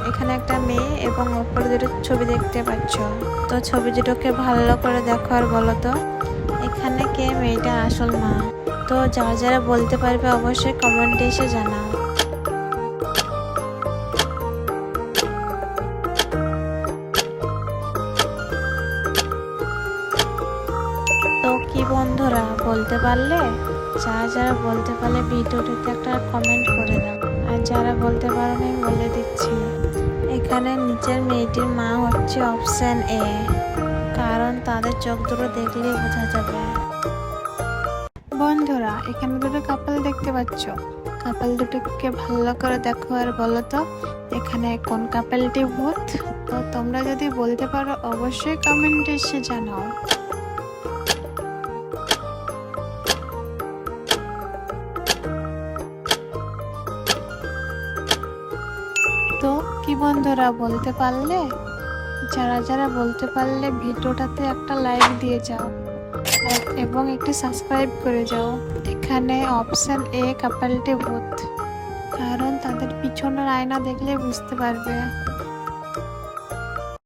এখানে একটা মেয়ে এবং ওপরে দুটো ছবি দেখতে পাচ্ছ। তো ছবি দুটোকে ভালো করে দেখো আর বলো তো এখানে কে মেয়েটার আসল মা। তো যারা যারা বলতে পারবে অবশ্যই কমেন্টে এসে জানাও। তো কি বন্ধুরা বলতে পারলে? যারা যারা বলতে পারলে ভিডিওটিতে একটা কমেন্ট করে দাও, আর যারা বলতে পারো আমি বলে দিচ্ছি। এখানে নিচের মেয়েটির মা হচ্ছে অপশন এ, কারণ তাদের চোখ দুটো দেখলেই বোঝা যাবে। বন্ধুরা এখানে দুটো কাপল দেখতে পাচ্ছ, কাপল দুটোকে ভালো করে দেখো আর বলো তো এখানে কোন কাপলটি ভূত। তো তোমরা যদি বলতে পারো অবশ্যই কমেন্টে এসে জানাও। তো কি বন্ধুরা বলতে পারলে? যারা যারা বলতে পারলে ভিডিওটাতে একটা লাইক দিয়ে যাও এবং একটু সাবস্ক্রাইব করে যাও। এখানে অপশন এ কাপলটি ভূত, কারণ তাদের পিছনের আয়না দেখলে বুঝতে পারবে।